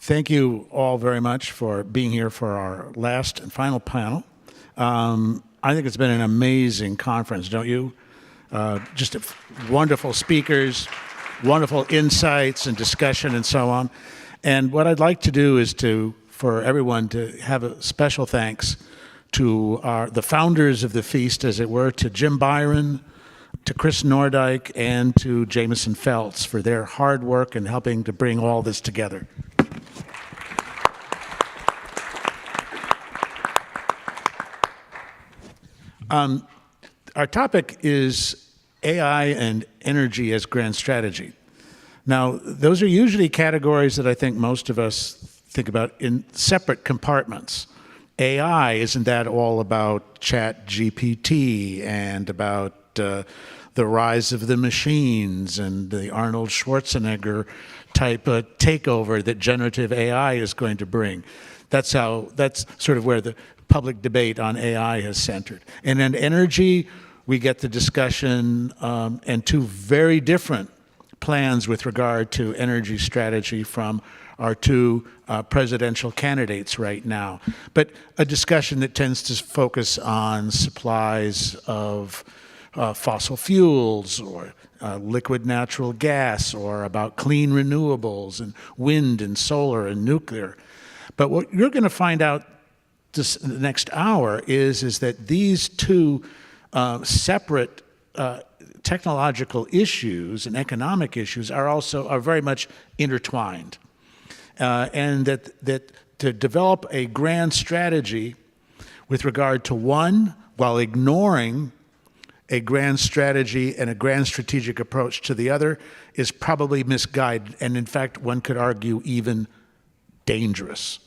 Thank you all very much for being here for our last and final panel. I think it's been an amazing conference, don't you? Just wonderful speakers, wonderful insights and discussion and so on. And what I'd like to do is for everyone to have a special thanks to the founders of the feast, as it were, to Jim Byron, to Chris Nordyke, and to Jameson Feltz for their hard work in helping to bring all this together. Our topic is AI and energy as grand strategy. Now, those are usually categories that I think most of us think about in separate compartments. AI, isn't that all about ChatGPT and about the rise of the machines and the Arnold Schwarzenegger type of takeover that generative AI is going to bring? That's sort of where the public debate on AI has centered. And in energy, we get the discussion and two very different plans with regard to energy strategy from our two presidential candidates right now. But a discussion that tends to focus on supplies of fossil fuels or liquid natural gas, or about clean renewables and wind and solar and nuclear. But what you're going to find out the next hour is that these two separate technological issues and economic issues are very much intertwined, and that to develop a grand strategy with regard to one while ignoring a grand strategy and a grand strategic approach to the other is probably misguided, and in fact one could argue even dangerous,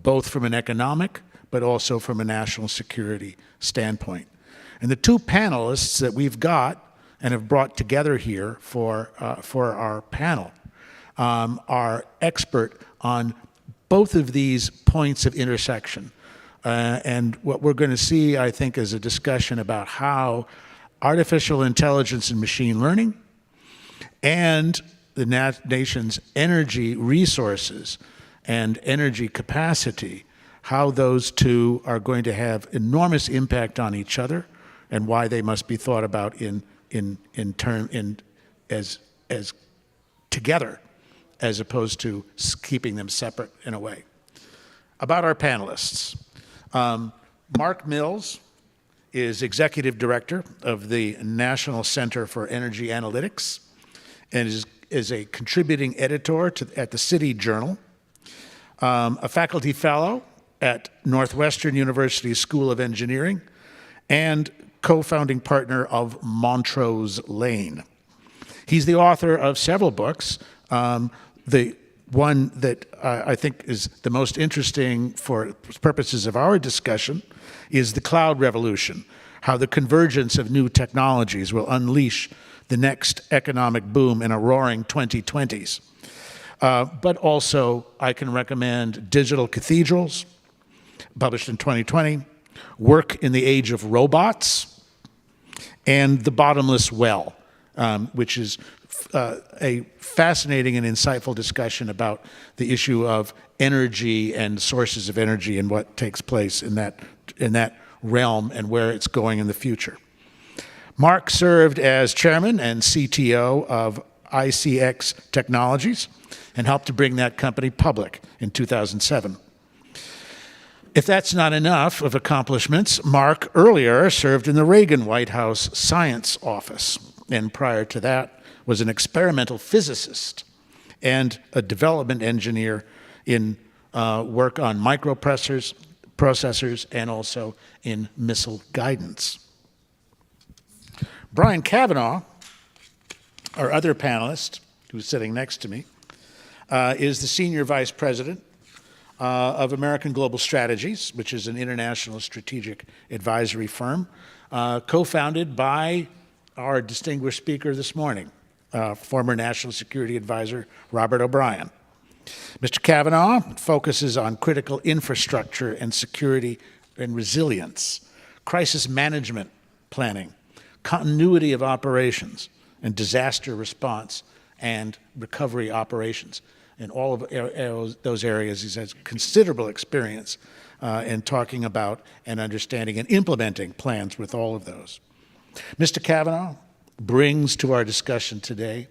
both from an economic but also from a national security standpoint. And the two panelists that we've got and have brought together here for our panel are expert on both of these points of intersection. And what we're going to see, I think, is a discussion about how artificial intelligence and machine learning and the nation's energy resources and energy capacity, how those two are going to have enormous impact on each other, and why they must be thought about as together, as opposed to keeping them separate in a way. About our panelists, Mark Mills is Executive Director of the National Center for Energy Analytics and is a contributing editor at the City Journal, a faculty fellow at Northwestern University School of Engineering, and co-founding partner of Montrose Lane. He's the author of several books. The one that I think is the most interesting for purposes of our discussion is The Cloud Revolution, how the convergence of new technologies will unleash the next economic boom in a roaring 2020s. But also, I can recommend Digital Cathedrals, published in 2020, Work in the Age of Robots, and The Bottomless Well, which is a fascinating and insightful discussion about the issue of energy and sources of energy and what takes place in that realm and where it's going in the future. Mark served as chairman and CTO of ICX Technologies and helped to bring that company public in 2007. If that's not enough of accomplishments, Mark earlier served in the Reagan White House Science Office, and prior to that was an experimental physicist and a development engineer in work on microprocessors and also in missile guidance. Brian Cavanaugh, our other panelist, who's sitting next to me, is the Senior Vice President of American Global Strategies, which is an international strategic advisory firm, co-founded by our distinguished speaker this morning, former National Security Advisor Robert O'Brien. Mr. Cavanaugh focuses on critical infrastructure and security and resilience, crisis management planning, continuity of operations, and disaster response and recovery operations. in all of those areas. He has considerable experience in talking about and understanding and implementing plans with all of those. Mr. Cavanaugh brings to our discussion today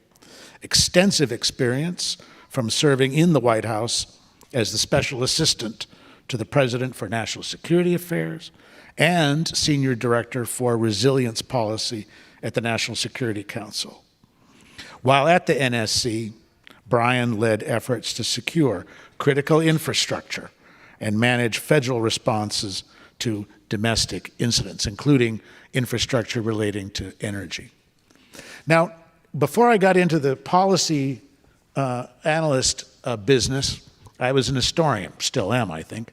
extensive experience from serving in the White House as the Special Assistant to the President for National Security Affairs and Senior Director for Resilience Policy at the National Security Council. While at the NSC, Brian led efforts to secure critical infrastructure and manage federal responses to domestic incidents, including infrastructure relating to energy. Now, before I got into the policy analyst business, I was an historian, still am, I think.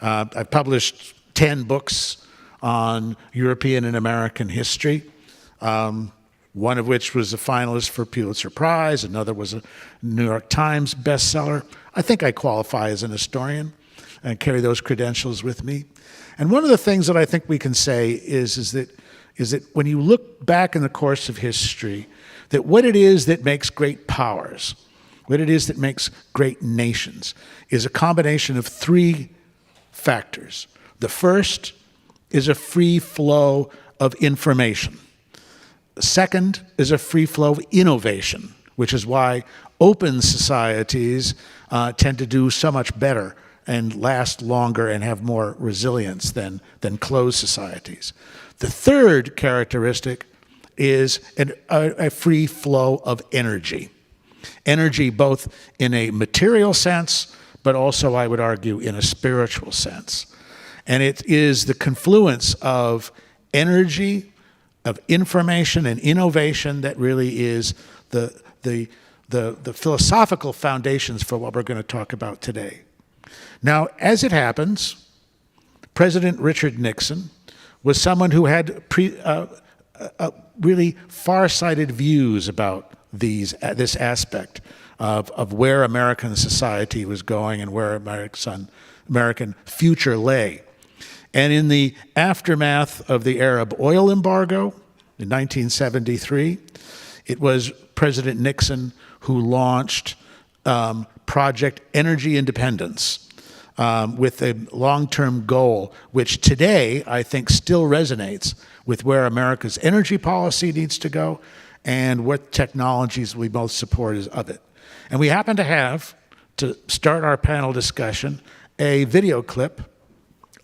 I've published 10 books on European and American history, one of which was a finalist for Pulitzer Prize, another was a New York Times bestseller. I think I qualify as an historian and carry those credentials with me. And one of the things that I think we can say is that when you look back in the course of history, that what it is that makes great powers, what it is that makes great nations, is a combination of three factors. The first is a free flow of information. The second is a free flow of innovation, which is why open societies tend to do so much better and last longer and have more resilience than closed societies. The third characteristic is a free flow of energy. Energy both in a material sense, but also, I would argue, in a spiritual sense. And it is the confluence of energy, of information and innovation that really is the philosophical foundations for what we're going to talk about today. Now, as it happens, President Richard Nixon was someone who had really far-sighted views about this aspect of where American society was going and where American future lay. And in the aftermath of the Arab oil embargo in 1973, it was President Nixon who launched Project Energy Independence with a long-term goal, which today I think still resonates with where America's energy policy needs to go and what technologies we both support of it. And we happen to have, to start our panel discussion, a video clip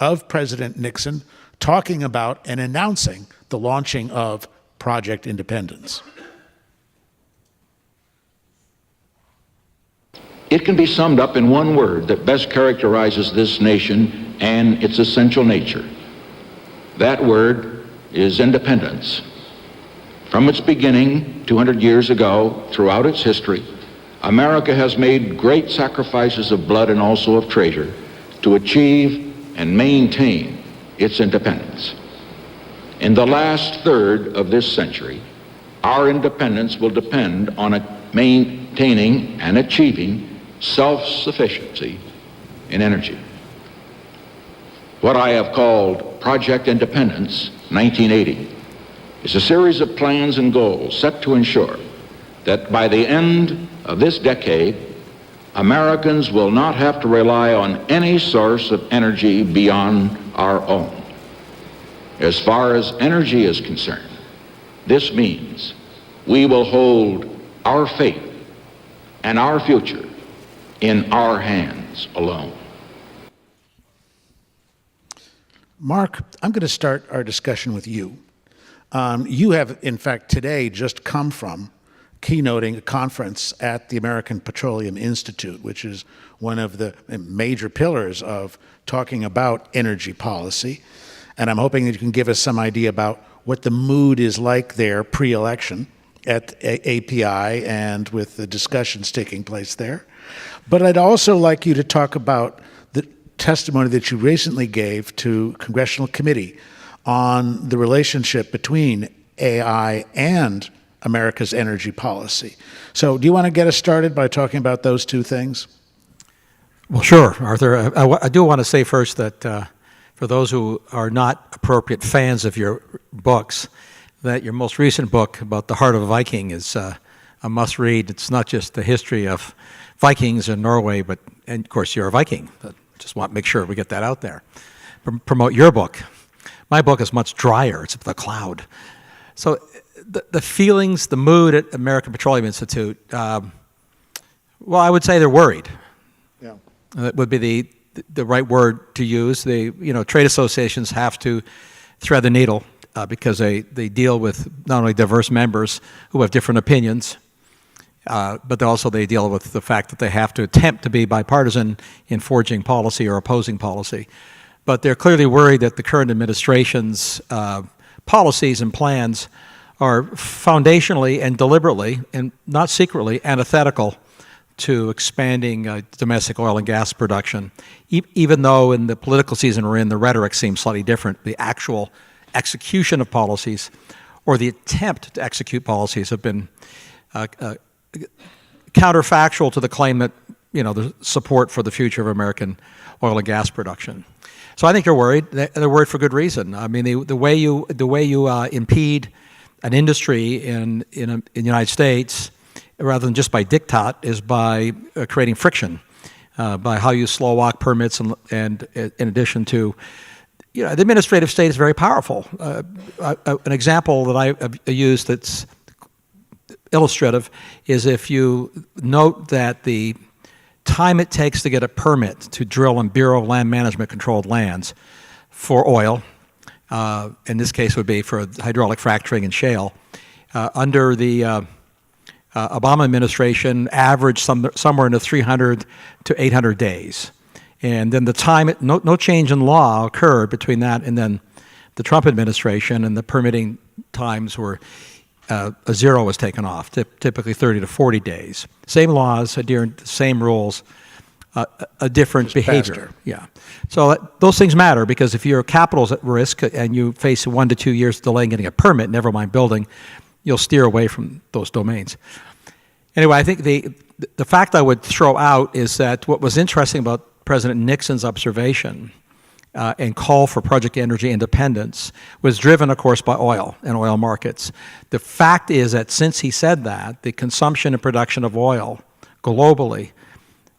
of President Nixon talking about and announcing the launching of Project Independence. It can be summed up in one word that best characterizes this nation and its essential nature. That word is independence. From its beginning, 200 years ago, throughout its history, America has made great sacrifices of blood and also of treasure to achieve and maintain its independence. In the last third of this century, our independence will depend on maintaining and achieving self-sufficiency in energy. What I have called Project Independence 1980 is a series of plans and goals set to ensure that by the end of this decade, Americans will not have to rely on any source of energy beyond our own. As far as energy is concerned, this means we will hold our fate and our future in our hands alone. Mark, I'm going to start our discussion with you. You have, in fact, today just come from keynoting a conference at the American Petroleum Institute, which is one of the major pillars of talking about energy policy. And I'm hoping that you can give us some idea about what the mood is like there pre-election at API and with the discussions taking place there. But I'd also like you to talk about the testimony that you recently gave to a congressional committee on the relationship between AI and America's energy policy. So do you want to get us started by talking about those two things? Well, sure, Arthur. I do want to say first that for those who are not appropriate fans of your books, that your most recent book about the heart of a Viking is a must-read. It's not just the history of Vikings in Norway, and of course you're a Viking. But just want to make sure we get that out there. Promote your book. My book is much drier. It's The Cloud. So the feelings, the mood at American Petroleum Institute, well, I would say they're worried. Yeah. That would be the right word to use. Trade associations have to thread the needle because they deal with not only diverse members who have different opinions, but also they deal with the fact that they have to attempt to be bipartisan in forging policy or opposing policy. But they're clearly worried that the current administration's policies and plans are foundationally and deliberately, and not secretly, antithetical to expanding domestic oil and gas production, even though in the political season we're in, the rhetoric seems slightly different. The actual execution of policies or the attempt to execute policies have been counterfactual to the claim that, the support for the future of American oil and gas production. So I think they're worried. They're worried for good reason. I mean, the way you impede an industry in the United States, rather than just by diktat, is by creating friction, by how you slow walk permits, and in addition to, the administrative state is very powerful. An example that I used that's illustrative is if you note that the time it takes to get a permit to drill on Bureau of Land Management controlled lands for oil, in this case would be for hydraulic fracturing and shale, under the Obama administration averaged somewhere in the 300 to 800 days. And then the time, no change in law occurred between that and then the Trump administration, and the permitting times were, a zero was taken off, typically 30 to 40 days. Same laws, adhering to the same rules, a different behavior. Faster. Yeah. So those things matter, because if your capital's at risk and you face 1 to 2 years delay in getting a permit, never mind building, you'll steer away from those domains. Anyway, I think the fact I would throw out is that what was interesting about President Nixon's observation and call for project energy independence was driven, of course, by oil and oil markets. The fact is that since he said that, the consumption and production of oil globally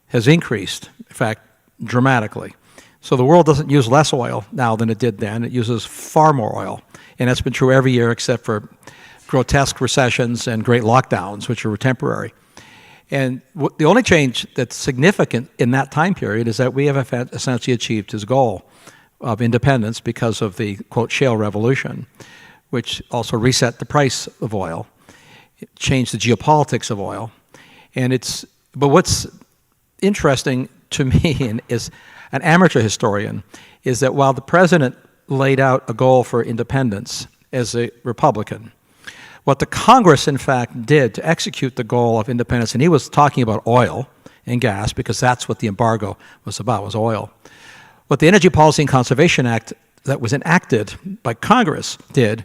has increased, in fact, dramatically. So the world doesn't use less oil now than it did then. It uses far more oil. And that's been true every year except for grotesque recessions and great lockdowns, which are temporary. And the only change that's significant in that time period is that we have essentially achieved his goal of independence because of the, quote, shale revolution, which also reset the price of oil. It changed the geopolitics of oil. But what's interesting to me, and is an amateur historian, is that while the president laid out a goal for independence as a Republican, what the Congress, in fact, did to execute the goal of independence, and he was talking about oil and gas because that's what the embargo was about, was oil. What the Energy Policy and Conservation Act that was enacted by Congress did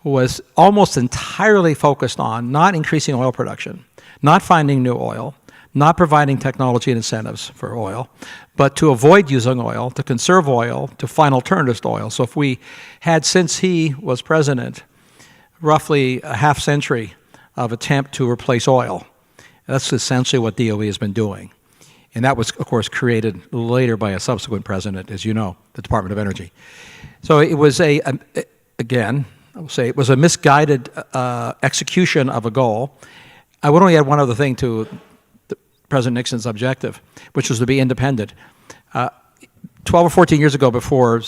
was almost entirely focused on not increasing oil production, not finding new oil, not providing technology and incentives for oil, but to avoid using oil, to conserve oil, to find alternatives to oil. So if we had, since he was president, roughly a half century of attempt to replace oil, that's essentially what DOE has been doing. And that was, of course, created later by a subsequent president, as you know, the Department of Energy. So it was again, I will say, it was a misguided execution of a goal. I would only add one other thing to President Nixon's objective, which was to be independent. 12 or 14 years ago, before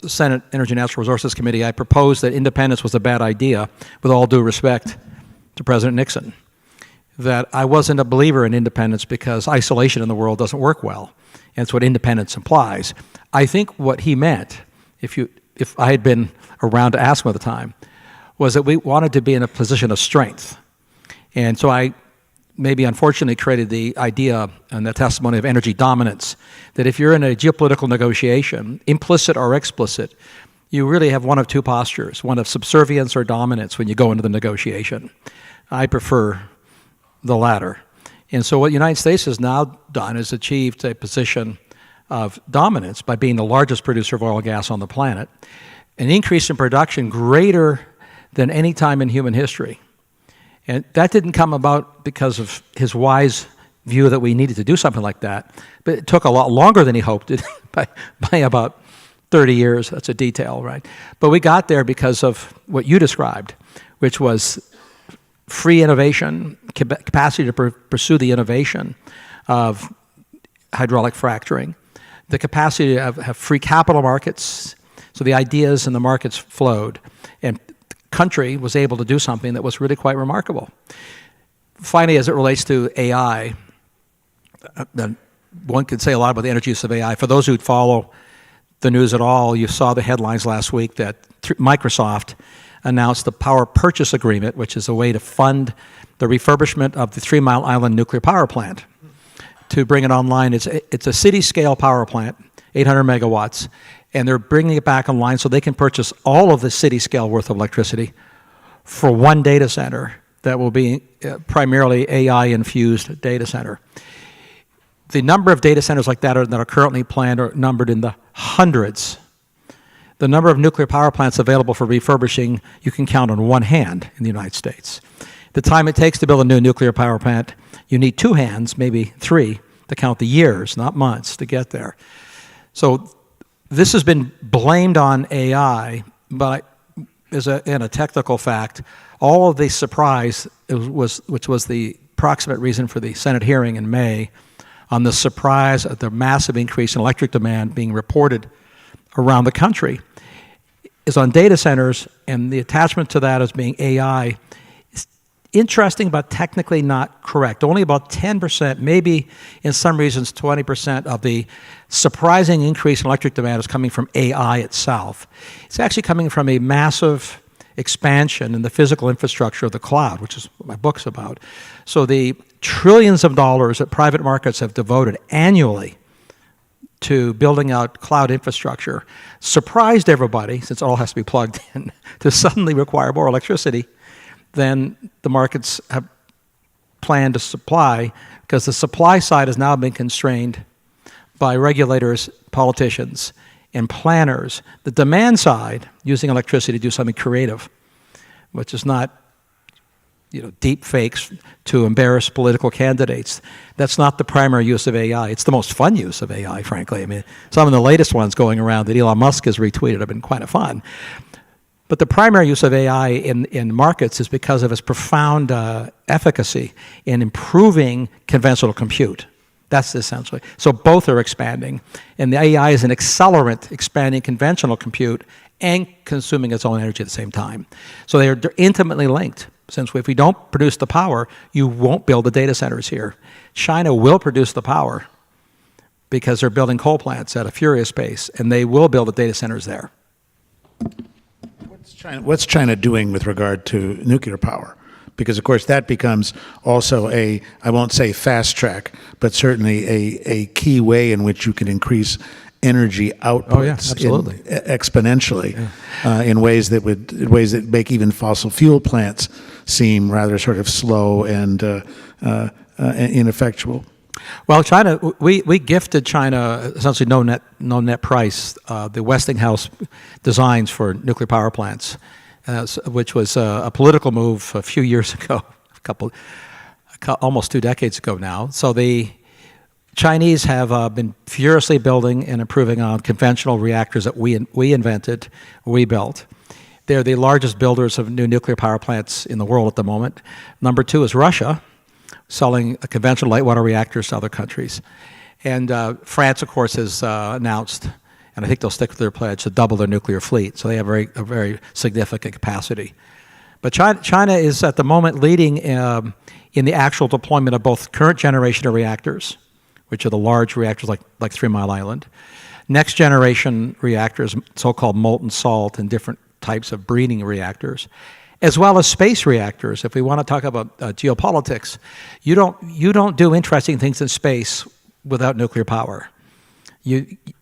the Senate Energy and Natural Resources Committee, I proposed that independence was a bad idea, with all due respect to President Nixon. That I wasn't a believer in independence because isolation in the world doesn't work well. And it's what independence implies. I think what he meant, if I had been around to ask him at the time, was that we wanted to be in a position of strength. And so I maybe unfortunately created the idea and the testimony of energy dominance, that if you're in a geopolitical negotiation, implicit or explicit, you really have one of two postures, one of subservience or dominance when you go into the negotiation. I prefer the latter. And so what the United States has now done is achieved a position of dominance by being the largest producer of oil and gas on the planet, an increase in production greater than any time in human history. And that didn't come about because of his wise view that we needed to do something like that. But it took a lot longer than he hoped it by about 30 years. That's a detail, right? But we got there because of what you described, which was free innovation, capacity to pursue the innovation of hydraulic fracturing, the capacity to have free capital markets, so the ideas and the markets flowed, and the country was able to do something that was really quite remarkable. Finally, as it relates to AI, one could say a lot about the energy use of AI. For those who follow the news at all, you saw the headlines last week that Microsoft announced the power purchase agreement, which is a way to fund the refurbishment of the 3 Mile Island nuclear power plant to bring it online. It's a city-scale power plant, 800 megawatts, and they're bringing it back online so they can purchase all of the city-scale worth of electricity for one data center that will be primarily AI-infused data center. The number of data centers like that that are currently planned are numbered in the hundreds. The number of nuclear power plants available for refurbishing, you can count on one hand in the United States. The time it takes to build a new nuclear power plant, you need two hands, maybe three, to count the years, not months, to get there. So this has been blamed on AI, but in a technical fact, all of the surprise, which was the proximate reason for the Senate hearing in May, on the surprise of the massive increase in electric demand being reported around the country, is on data centers, and the attachment to that as being AI is interesting, but technically not correct. Only about 10%, maybe in some regions 20% of the surprising increase in electric demand is coming from AI itself. It's actually coming from a massive expansion in the physical infrastructure of the cloud, which is what my book's about. So the trillions of dollars that private markets have devoted annually to building out cloud infrastructure surprised everybody, since it all has to be plugged in, to suddenly require more electricity than the markets have planned to supply, because the supply side has now been constrained by regulators, politicians, and planners. The demand side, using electricity to do something creative, which is not deep fakes to embarrass political candidates. That's not the primary use of AI. It's the most fun use of AI, frankly. I mean, some of the latest ones going around that Elon Musk has retweeted have been kind of fun. But the primary use of AI in markets is because of its profound efficacy in improving conventional compute. That's essentially. So both are expanding. And the AI is an accelerant expanding conventional compute and consuming its own energy at the same time. So they're intimately linked. Since if we don't produce the power, you won't build the data centers here. China will produce the power because they're building coal plants at a furious pace, and they will build the data centers there. What's China doing with regard to nuclear power? Because, of course, that becomes also I won't say fast track, but certainly a key way in which you can increase energy outputs exponentially in ways that make even fossil fuel plants seem rather sort of slow and ineffectual. Well, China, we gifted China essentially no net price the Westinghouse designs for nuclear power plants, which was a political move a few years ago, almost 2 decades ago now. So the Chinese have been furiously building and improving on conventional reactors that we invented, we built. They're the largest builders of new nuclear power plants in the world at the moment. Number 2 is Russia, selling conventional light water reactors to other countries. And France, of course, has announced, and I think they'll stick with their pledge, to double their nuclear fleet. So they have a very significant capacity. But China is at the moment leading in the actual deployment of both current generation of reactors, which are the large reactors like 3 Mile Island, next generation reactors, so-called molten salt, and different types of breeding reactors, as well as space reactors. If we want to talk about geopolitics, you don't do interesting things in space without nuclear power.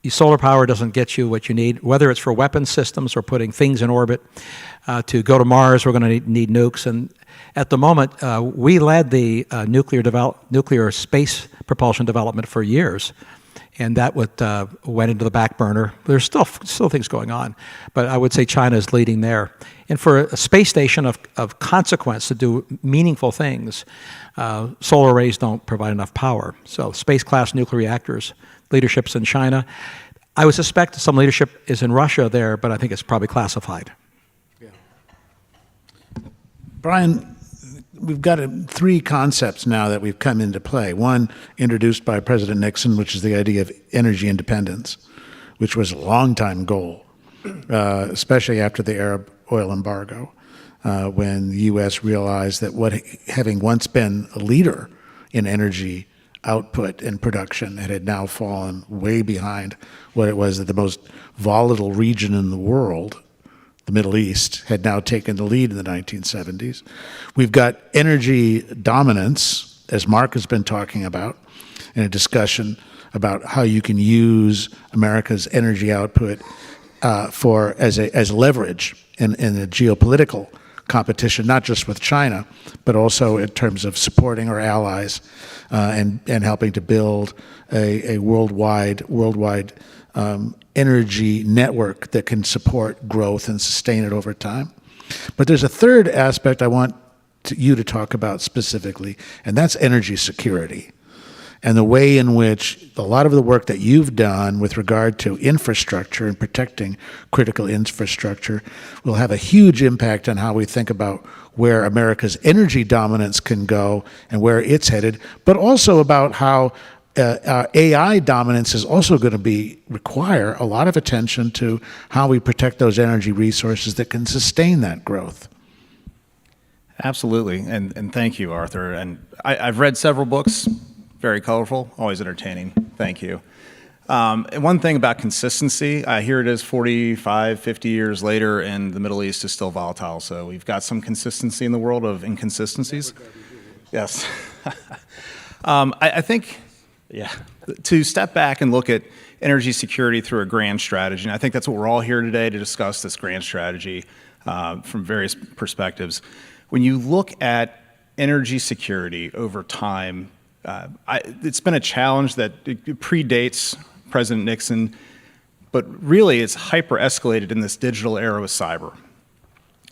Solar power doesn't get you what you need, whether it's for weapon systems or putting things in orbit. To go to Mars, we're going to need nukes. And at the moment, we led the nuclear space propulsion development for years. And that went into the back burner. There's still things going on, but I would say China is leading there. And for a space station of consequence to do meaningful things, solar arrays don't provide enough power. So space-class nuclear reactors, leadership's in China. I would suspect some leadership is in Russia there, but I think it's probably classified. Yeah. Brian, we've got three concepts now that we've come into play. One, introduced by President Nixon, which is the idea of energy independence, which was a long-time goal, especially after the Arab oil embargo, when the U.S. realized that having once been a leader in energy output and production, it had now fallen way behind what it was that the most volatile region in the world, the Middle East, had now taken the lead in the 1970s. We've got energy dominance, as Mark has been talking about, in a discussion about how you can use America's energy output as leverage in a geopolitical competition, not just with China, but also in terms of supporting our allies and helping to build a worldwide energy network that can support growth and sustain it over time. But there's a third aspect I want you to talk about specifically, and that's energy security, and the way in which a lot of the work that you've done with regard to infrastructure and protecting critical infrastructure will have a huge impact on how we think about where America's energy dominance can go and where it's headed, but also about how AI dominance is also going to require a lot of attention to how we protect those energy resources that can sustain that growth. Absolutely, and thank you, Arthur. And I've read several books, very colorful, always entertaining. Thank you. And one thing about consistency, here it is 45, 50 years later, and the Middle East is still volatile. So we've got some consistency in the world of inconsistencies. Yes. I think, to step back and look at energy security through a grand strategy, and I think that's what we're all here today to discuss, this grand strategy from various perspectives. When you look at energy security over time, it's been a challenge that it predates President Nixon, but really it's hyper escalated in this digital era with cyber.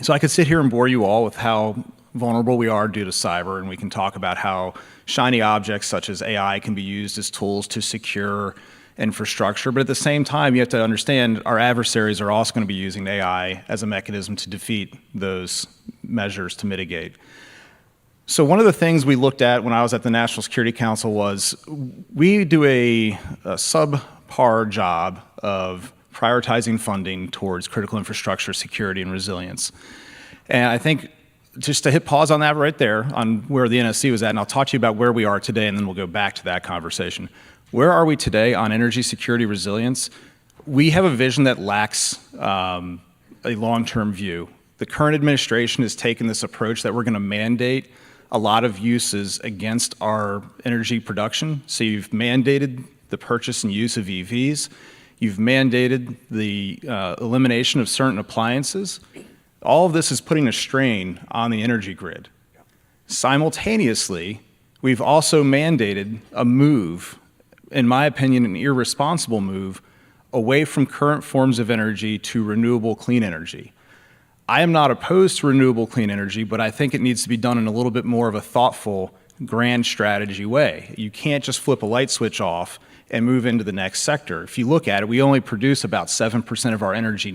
So I could sit here and bore you all with how vulnerable we are due to cyber, and we can talk about how shiny objects such as AI can be used as tools to secure infrastructure, but at the same time, you have to understand our adversaries are also going to be using AI as a mechanism to defeat those measures to mitigate. So one of the things we looked at when I was at the National Security Council was we do a subpar job of prioritizing funding towards critical infrastructure security and resilience. And I think just to hit pause on that right there, on where the NSC was at, and I'll talk to you about where we are today, and then we'll go back to that conversation. Where are we today on energy security resilience? We have a vision that lacks a long-term view. The current administration has taken this approach that we're going to mandate a lot of uses against our energy production. So you've mandated the purchase and use of EVs. You've mandated the elimination of certain appliances. All of this is putting a strain on the energy grid. Simultaneously, we've also mandated a move, in my opinion, an irresponsible move, away from current forms of energy to renewable clean energy. I am not opposed to renewable clean energy, but I think it needs to be done in a little bit more of a thoughtful, grand strategy way. You can't just flip a light switch off and move into the next sector. If you look at it, we only produce about 7% of our energy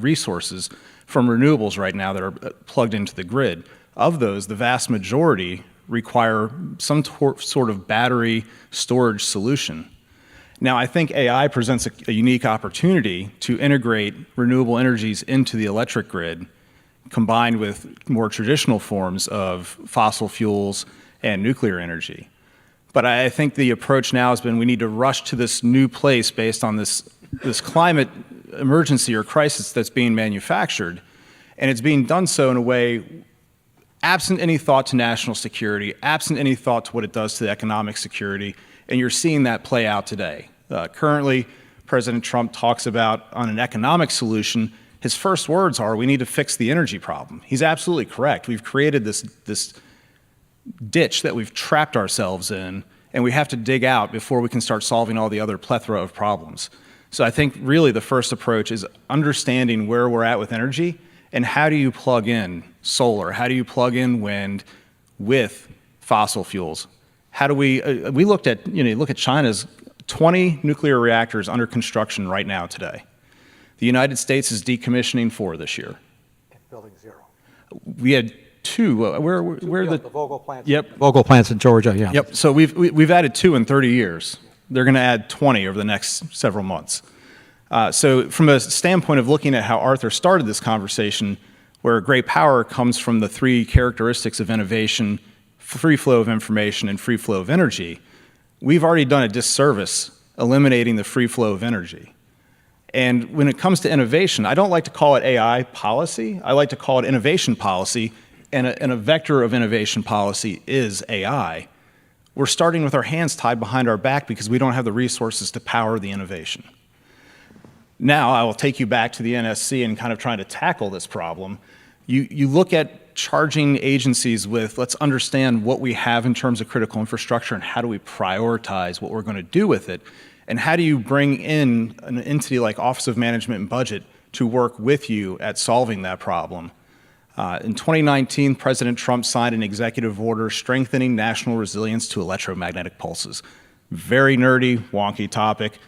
resources from renewables right now that are plugged into the grid. Of those, the vast majority require some sort of battery storage solution. Now, I think AI presents a unique opportunity to integrate renewable energies into the electric grid, combined with more traditional forms of fossil fuels and nuclear energy. But I think the approach now has been we need to rush to this new place based on this climate emergency or crisis that's being manufactured, and it's being done so in a way absent any thought to national security, absent any thought to what it does to the economic security, and you're seeing that play out today. Currently, President Trump talks about on an economic solution, his first words are, we need to fix the energy problem. He's absolutely correct. We've created this ditch that we've trapped ourselves in, and we have to dig out before we can start solving all the other plethora of problems. So I think really the first approach is understanding where we're at with energy and how do you plug in solar, how do you plug in wind with fossil fuels. How do we looked at, you look at China's 20 nuclear reactors under construction right now today. The United States is decommissioning 4 this year. Building 0. We had 2. Where the Vogtle plants. Yep. Vogtle plants in Georgia, yeah. Yep. So we've added 2 in 30 years. They're going to add 20 over the next several months. So from a standpoint of looking at how Arthur started this conversation, where great power comes from the 3 characteristics of innovation, free flow of information, and free flow of energy, we've already done a disservice eliminating the free flow of energy. And when it comes to innovation, I don't like to call it AI policy. I like to call it innovation policy, and a vector of innovation policy is AI. We're starting with our hands tied behind our back because we don't have the resources to power the innovation. Now, I will take you back to the NSC and kind of trying to tackle this problem. You look at charging agencies with, let's understand what we have in terms of critical infrastructure and how do we prioritize what we're going to do with it, and how do you bring in an entity like Office of Management and Budget to work with you at solving that problem. In 2019, President Trump signed an executive order strengthening national resilience to electromagnetic pulses. Very nerdy, wonky topic.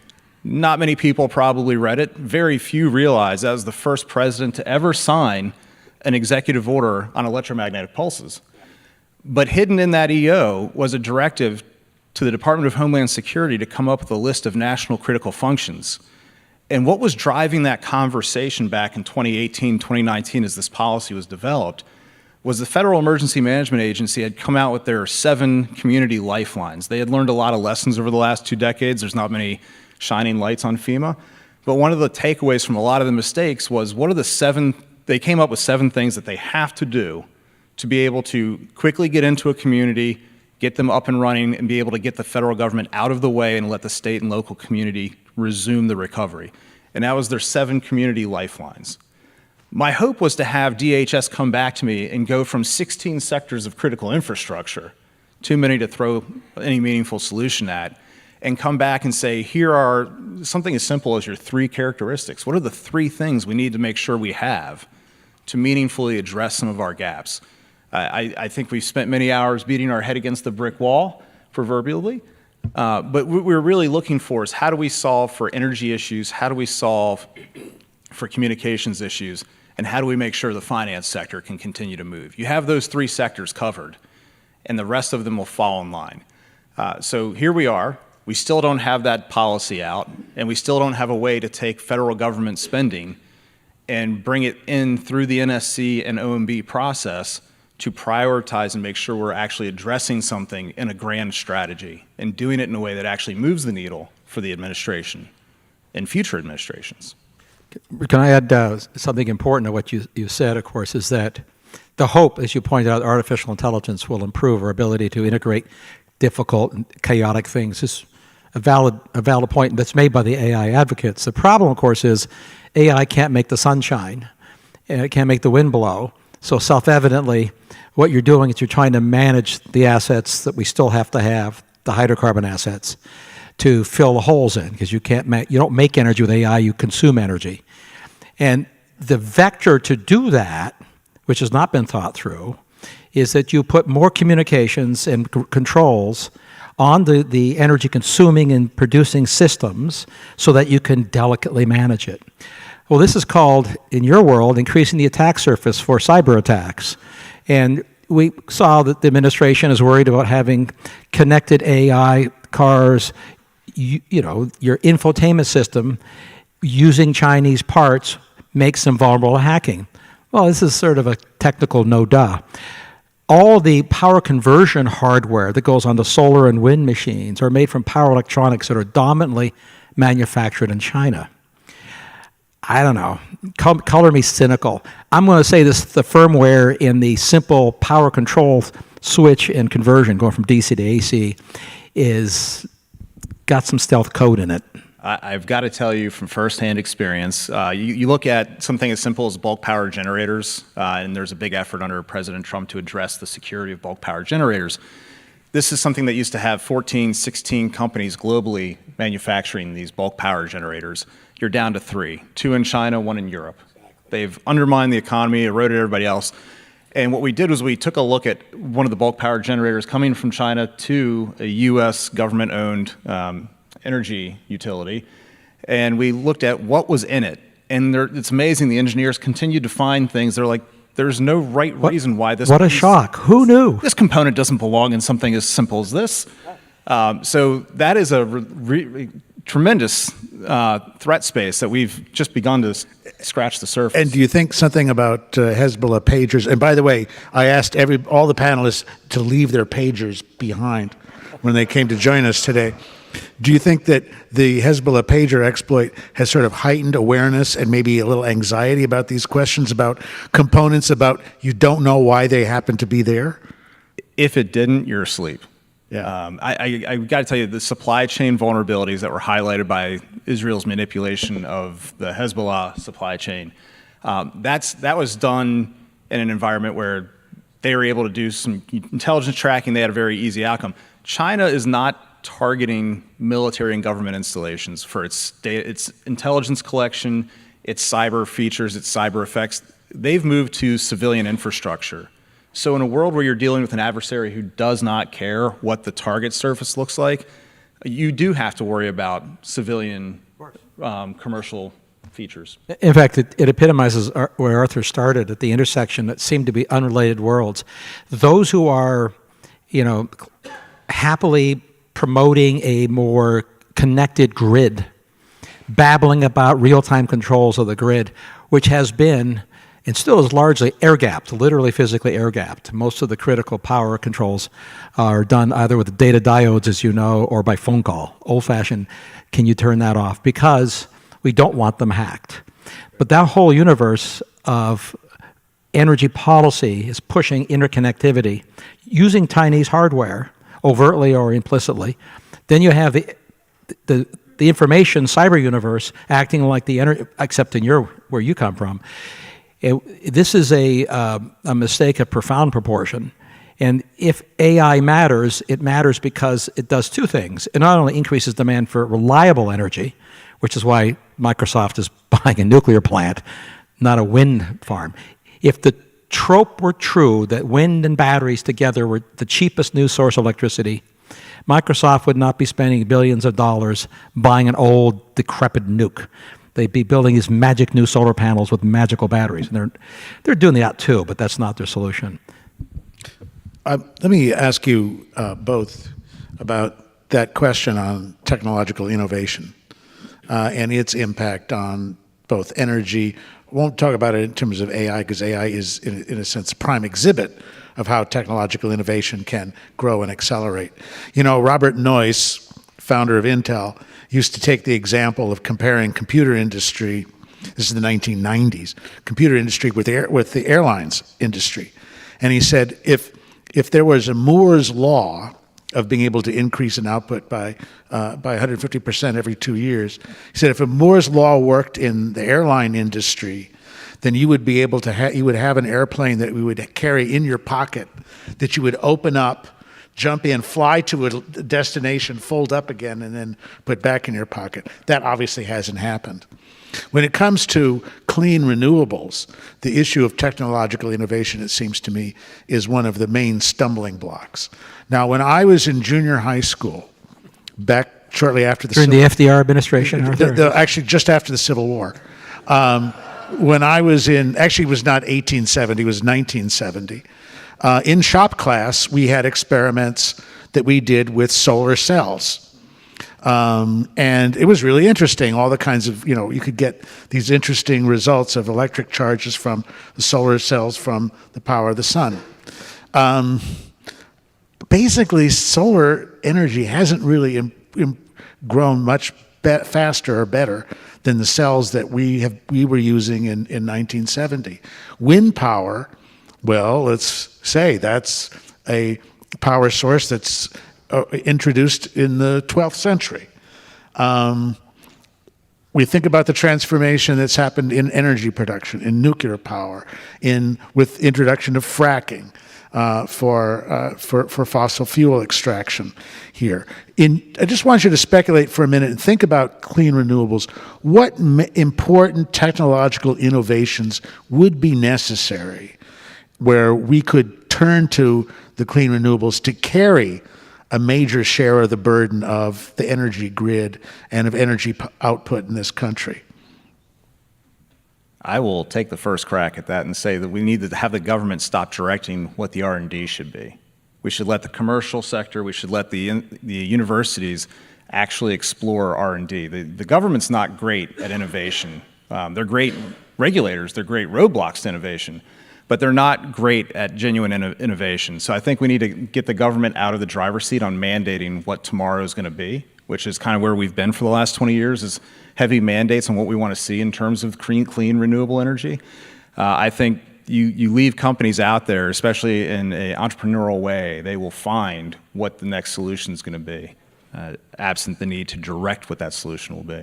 Not many people probably read it. Very few realize that was the first president to ever sign an executive order on electromagnetic pulses. But hidden in that EO was a directive to the Department of Homeland Security to come up with a list of national critical functions. And what was driving that conversation back in 2018, 2019 as this policy was developed was the Federal Emergency Management Agency had come out with their 7 community lifelines. They had learned a lot of lessons over the last 2 decades. There's not many shining lights on FEMA. But one of the takeaways from a lot of the mistakes was they came up with 7 things that they have to do to be able to quickly get into a community, get them up and running, and be able to get the federal government out of the way and let the state and local community resume the recovery. And that was their 7 community lifelines. My hope was to have DHS come back to me and go from 16 sectors of critical infrastructure, too many to throw any meaningful solution at, and come back and say, here are something as simple as your 3 characteristics. What are the 3 things we need to make sure we have to meaningfully address some of our gaps? I think we've spent many hours beating our head against the brick wall, proverbially, but what we're really looking for is how do we solve for energy issues, how do we solve for communications issues, and how do we make sure the finance sector can continue to move? You have those 3 sectors covered, and the rest of them will fall in line. So here we are. We still don't have that policy out, and we still don't have a way to take federal government spending and bring it in through the NSC and OMB process to prioritize and make sure we're actually addressing something in a grand strategy and doing it in a way that actually moves the needle for the administration and future administrations. Can I add something important to what you said, of course, is that the hope, as you pointed out, artificial intelligence will improve our ability to integrate difficult and chaotic things. Is a valid point that's made by the AI advocates. The problem, of course, is AI can't make the sun shine, and it can't make the wind blow. So self-evidently, what you're doing is you're trying to manage the assets that we still have to have, the hydrocarbon assets, to fill the holes in, because you don't make energy with AI, you consume energy. And the vector to do that, which has not been thought through, is that you put more communications and controls on the energy consuming and producing systems so that you can delicately manage it. Well, this is called, in your world, increasing the attack surface for cyber attacks. And we saw that the administration is worried about having connected AI cars, you know, your infotainment system using Chinese parts makes them vulnerable to hacking. Well, this is sort of a technical no-duh. All the power conversion hardware that goes on the solar and wind machines are made from power electronics that are dominantly manufactured in China. I don't know, color me cynical. I'm going to say this, the firmware in the simple power control switch and conversion going from DC to AC is got some stealth code in it. I've got to tell you from firsthand experience, you look at something as simple as bulk power generators, and there's a big effort under President Trump to address the security of bulk power generators. This is something that used to have 14, 16 companies globally manufacturing these bulk power generators. You're down to 3, 2 in China, 1 in Europe. They've undermined the economy, eroded everybody else. And what we did was we took a look at one of the bulk power generators coming from China to a U.S. government-owned energy utility, and we looked at what was in it. And it's amazing, the engineers continued to find things. They're like, there's no reason why this... What a shock. Who knew? This component doesn't belong in something as simple as this. So that is a tremendous threat space that we've just begun to scratch the surface. And do you think something about Hezbollah pagers? And by the way, I asked all the panelists to leave their pagers behind when they came to join us today. Do you think that the Hezbollah pager exploit has sort of heightened awareness and maybe a little anxiety about these questions about components, about you don't know why they happen to be there? If it didn't, you're asleep. Yeah. I got to tell you, the supply chain vulnerabilities that were highlighted by Israel's manipulation of the Hezbollah supply chain, that was done in an environment where they were able to do some intelligence tracking. They had a very easy outcome. China is not targeting military and government installations for its data, its intelligence collection, its cyber features, its cyber effects. They've moved to civilian infrastructure. So in a world where you're dealing with an adversary who does not care what the target surface looks like, you do have to worry about civilian commercial features. In fact, it epitomizes where Arthur started, at the intersection that seemed to be unrelated worlds. Those who are, happily promoting a more connected grid, babbling about real-time controls of the grid, which has been and still is largely air-gapped, literally physically air-gapped. Most of the critical power controls are done either with data diodes, as you know, or by phone call. Old-fashioned, can you turn that off? Because we don't want them hacked. But that whole universe of energy policy is pushing interconnectivity using Chinese hardware, overtly or implicitly. Then you have the information cyber universe acting like the except in where you come from. This is a mistake of profound proportion. And if AI matters, it matters because it does two things. It not only increases demand for reliable energy, which is why Microsoft is buying a nuclear plant, not a wind farm. If the trope were true that wind and batteries together were the cheapest new source of electricity, Microsoft would not be spending billions of dollars buying an old, decrepit nuke. They'd be building these magic new solar panels with magical batteries. And they're doing that too, but that's not their solution. Let me ask you both about that question on technological innovation and its impact on both energy. I won't talk about it in terms of AI, because AI is, in a sense, a prime exhibit of how technological innovation can grow and accelerate. Robert Noyce, founder of Intel, used to take the example of comparing computer industry, this is the 1990s, computer industry with the airlines industry. And he said, if there was a Moore's law of being able to increase an output by 150% every 2 years, he said if a Moore's law worked in the airline industry, then you would be able to you would have an airplane that we would carry in your pocket, that you would open up, jump in, fly to a destination, fold up again, and then put back in your pocket. That obviously hasn't happened. When it comes to clean renewables, the issue of technological innovation, it seems to me, is one of the main stumbling blocks. Now, when I was in junior high school, back shortly after the During the FDR administration, Arthur? Actually, just after the Civil War. When I was actually it was not 1870, it was 1970. In shop class, we had experiments that we did with solar cells. And it was really interesting, all the kinds of, you could get these interesting results of electric charges from the solar cells from the power of the sun. Basically, solar energy hasn't really grown much faster or better than the cells that we were using in 1970. Wind power, well, let's say that's a power source that's introduced in the 12th century. we think about the transformation that's happened in energy production, in nuclear power, with introduction of fracking for fossil fuel extraction here. I just want you to speculate for a minute and think about clean renewables. What important technological innovations would be necessary where we could turn to the clean renewables to carry a major share of the burden of the energy grid and of energy output in this country? I will take the first crack at that and say that we need to have the government stop directing what the R&D should be. We should let the commercial sector, we should let the universities actually explore R&D. The government's not great at innovation. They're great regulators, they're great roadblocks to innovation, but they're not great at genuine innovation. So I think we need to get the government out of the driver's seat on mandating what tomorrow is going to be, which is kind of where we've been for the last 20 years, is heavy mandates on what we want to see in terms of clean renewable energy. I think you leave companies out there, especially in an entrepreneurial way, they will find what the next solution is going to be, absent the need to direct what that solution will be.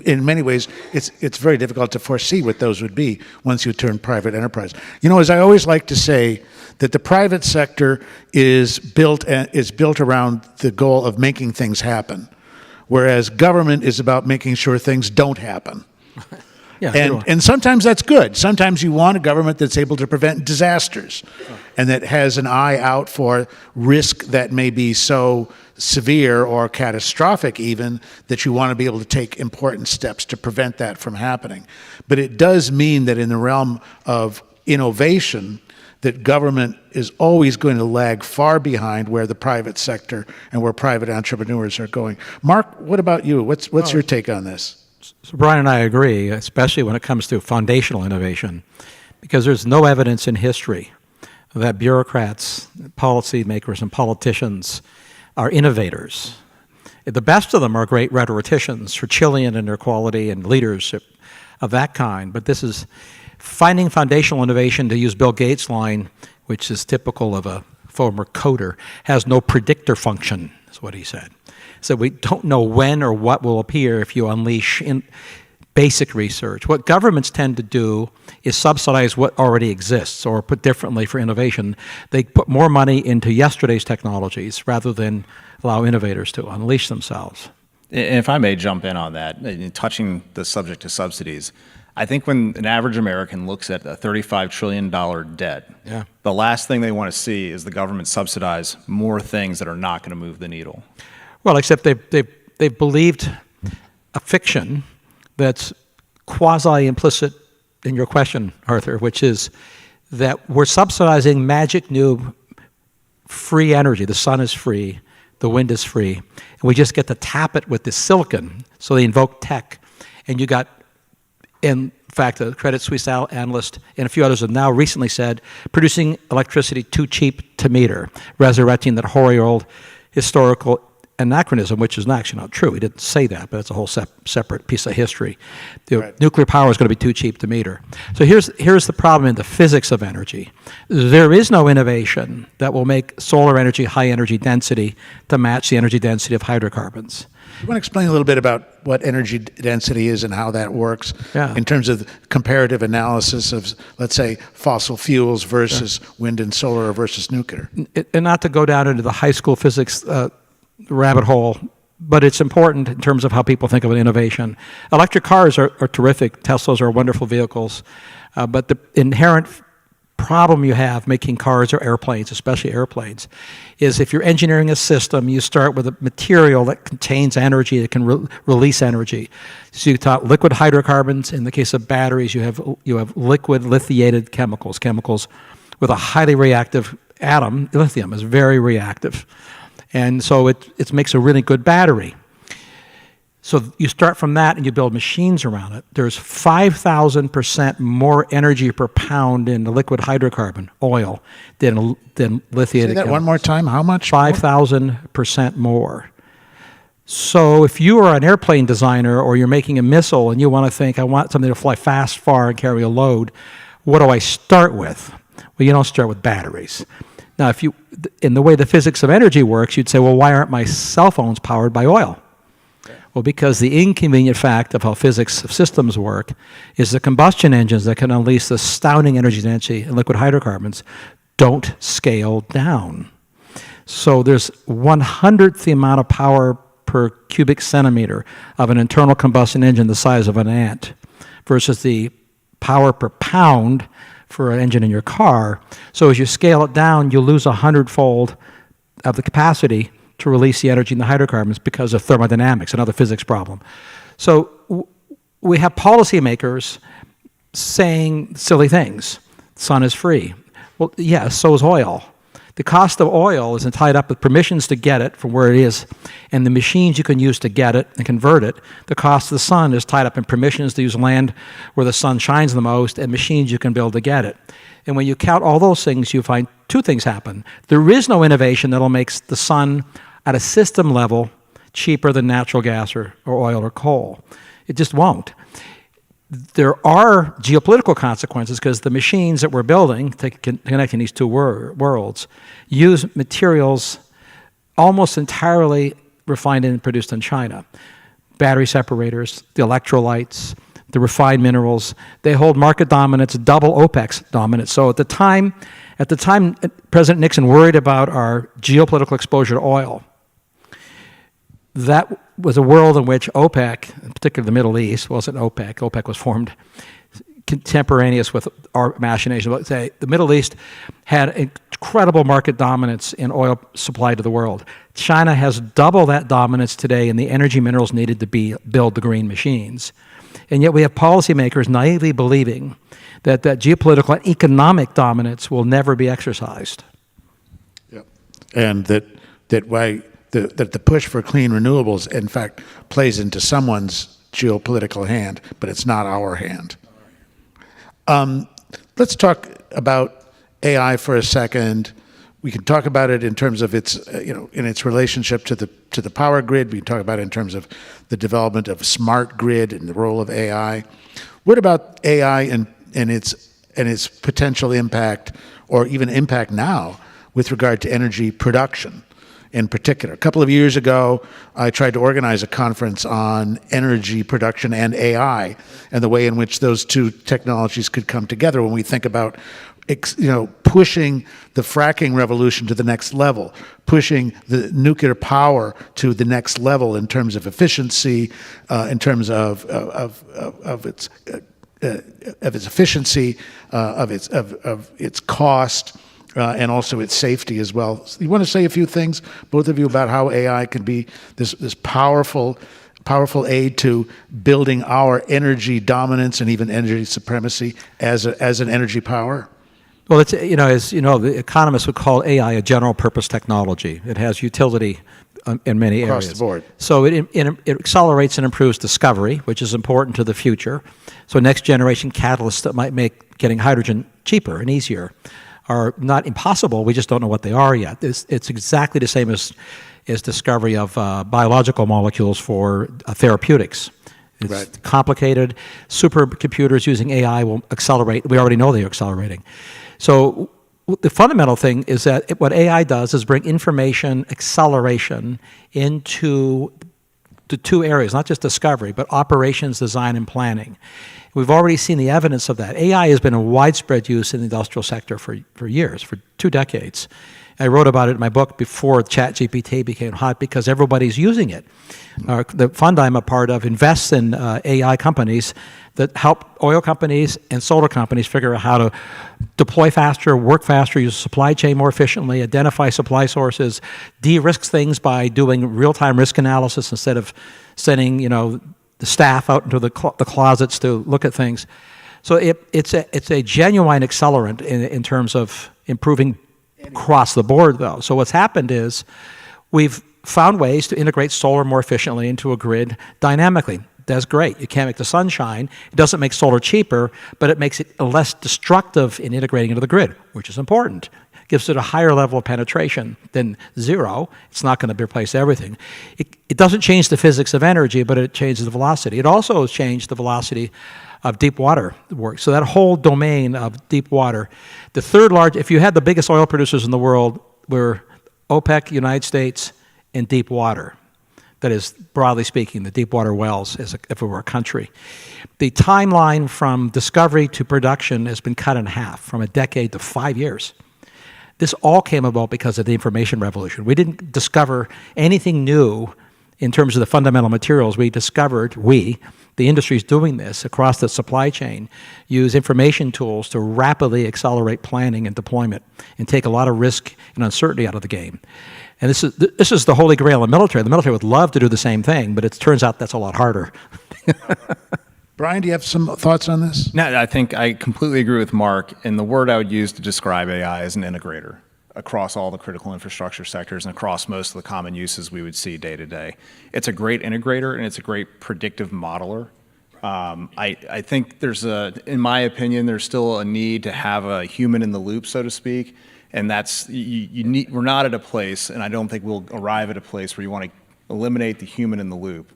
In many ways, it's very difficult to foresee what those would be once you turn private enterprise. You know, as I always like to say, that the private sector is built around the goal of making things happen, whereas government is about making sure things don't happen. And sometimes that's good. Sometimes you want a government that's able to prevent disasters and that has an eye out for risk that may be so severe or catastrophic even that you want to be able to take important steps to prevent that from happening. But it does mean that in the realm of innovation, that government is always going to lag far behind where the private sector and where private entrepreneurs are going. Mark, what about you? What's your take on this? So Brian and I agree, especially when it comes to foundational innovation, because there's no evidence in history that bureaucrats, policymakers, and politicians are innovators. The best of them are great rhetoricians, Churchillian in their quality and leadership of that kind. But this is finding foundational innovation, to use Bill Gates' line, which is typical of a former coder, has no predictor function, is what he said. So we don't know when or what will appear if you unleash basic research. What governments tend to do is subsidize what already exists, or put differently for innovation, they put more money into yesterday's technologies rather than allow innovators to unleash themselves. And if I may jump in on that, touching the subject of subsidies, I think when an average American looks at a $35 trillion debt, the last thing they want to see is the government subsidize more things that are not going to move the needle. Well, except they've believed a fiction that's quasi-implicit in your question, Arthur, which is that we're subsidizing magic new free energy. The sun is free, the wind is free, and we just get to tap it with this silicon. So they invoke tech, and you got, in fact, a Credit Suisse analyst and a few others have now recently said, producing electricity too cheap to meter, resurrecting that hoary old historical anachronism, which is actually not true. He didn't say that, but it's a whole separate piece of history. Nuclear power is going to be too cheap to meter. So here's the problem in the physics of energy. There is no innovation that will make solar energy high energy density to match the energy density of hydrocarbons. You want to explain a little bit about what energy density is and how that works in terms of comparative analysis of, let's say, fossil fuels versus wind and solar versus nuclear? And not to go down into the high school physics rabbit hole, but it's important in terms of how people think of an innovation. Electric cars are terrific. Teslas are wonderful vehicles. But the inherent problem you have making cars or airplanes, especially airplanes, is if you're engineering a system, you start with a material that contains energy, that can release energy. So you talk liquid hydrocarbons. In the case of batteries, you have liquid lithiated chemicals with a highly reactive atom. Lithium is very reactive. And so it makes a really good battery. So you start from that and you build machines around it. There's 5,000% more energy per pound in the liquid hydrocarbon, oil, than lithiated. Say that one more time, how much? 5,000% more. So if you are an airplane designer or you're making a missile and you want to think, I want something to fly fast, far, and carry a load, what do I start with? Well, you don't start with batteries. Now, in the way the physics of energy works, you'd say, well, why aren't my cell phones powered by oil? Well, because the inconvenient fact of how physics of systems work is the combustion engines that can unleash the astounding energy density in liquid hydrocarbons don't scale down. So there's 1/100th the amount of power per cubic centimeter of an internal combustion engine the size of an ant versus the power per pound for an engine in your car. So as you scale it down, you lose 100-fold of the capacity to release the energy in the hydrocarbons because of thermodynamics, another physics problem. So we have policymakers saying silly things. The sun is free. Well, yes, so is oil. The cost of oil is tied up with permissions to get it from where it is and the machines you can use to get it and convert it. The cost of the sun is tied up in permissions to use land where the sun shines the most and machines you can build to get it. And when you count all those things, you find two things happen. There is no innovation that'll make the sun at a system level cheaper than natural gas or oil or coal. It just won't. There are geopolitical consequences because the machines that we're building, connecting these two worlds, use materials almost entirely refined and produced in China. Battery separators, the electrolytes, the refined minerals, they hold market dominance, double OPEC's dominance. So at the time President Nixon worried about our geopolitical exposure to oil, that was a world in which OPEC, particularly the Middle East, wasn't OPEC. OPEC was formed contemporaneous with our machination. Let's say the Middle East had incredible market dominance in oil supply to the world. China has double that dominance today in the energy minerals needed to build the green machines. And yet we have policymakers naively believing that geopolitical and economic dominance will never be exercised. Yep. And that the push for clean renewables, in fact, plays into someone's geopolitical hand, but it's not our hand. Let's talk about AI for a second. We can talk about it in terms of its, in its relationship to the power grid. We can talk about it in terms of the development of a smart grid and the role of AI. What about AI and its potential impact, or even impact now, with regard to energy production? In particular, a couple of years ago, I tried to organize a conference on energy production and AI and the way in which those two technologies could come together when we think about, pushing the fracking revolution to the next level, pushing the nuclear power to the next level in terms of efficiency, in terms of its efficiency, of its cost. And also its safety as well. So you want to say a few things, both of you, about how AI can be this powerful aid to building our energy dominance and even energy supremacy as an energy power? Well, it's, the economists would call AI a general purpose technology. It has utility in many areas. Across the board. So it accelerates and improves discovery, which is important to the future. So next generation catalysts that might make getting hydrogen cheaper and easier are not impossible. We just don't know what they are yet. It's exactly the same as discovery of biological molecules for therapeutics. It's right. Complicated. Supercomputers using AI will accelerate. We already know they're accelerating. So the fundamental thing is that what AI does is bring information acceleration into the two areas, not just discovery, but operations, design, and planning. We've already seen the evidence of that. AI has been in widespread use in the industrial sector for years, for 2 decades. I wrote about it in my book before ChatGPT became hot because everybody's using it. The fund I'm a part of invests in AI companies that help oil companies and solar companies figure out how to deploy faster, work faster, use the supply chain more efficiently, identify supply sources, de-risk things by doing real-time risk analysis instead of sending, the staff out into the closets to look at things. So it's a genuine accelerant in terms of improving across the board, though. So what's happened is we've found ways to integrate solar more efficiently into a grid dynamically. That's great. You can't make the sun shine. It doesn't make solar cheaper, but it makes it less destructive in integrating into the grid, which is important. Gives it a higher level of penetration than zero. It's not going to replace everything. It doesn't change the physics of energy, but it changes the velocity. It also has changed the velocity of deep water work. So that whole domain of deep water, the third largest, if you had the biggest oil producers in the world, were OPEC, United States, and deep water. That is, broadly speaking, the deep water wells, if it were a country. The timeline from discovery to production has been cut in half, from a decade to 5 years. This all came about because of the information revolution. We didn't discover anything new in terms of the fundamental materials. We discovered, the industry's doing this across the supply chain, use information tools to rapidly accelerate planning and deployment and take a lot of risk and uncertainty out of the game. And this is the holy grail in the military. The military would love to do the same thing, but it turns out that's a lot harder. Brian, do you have some thoughts on this? No, I think I completely agree with Mark, and the word I would use to describe AI is an integrator across all the critical infrastructure sectors and across most of the common uses we would see day to day. It's a great integrator and it's a great predictive modeler. I think in my opinion, there's still a need to have a human in the loop, so to speak, and that's, we're not at a place, and I don't think we'll arrive at a place where you want to eliminate the human in the loop.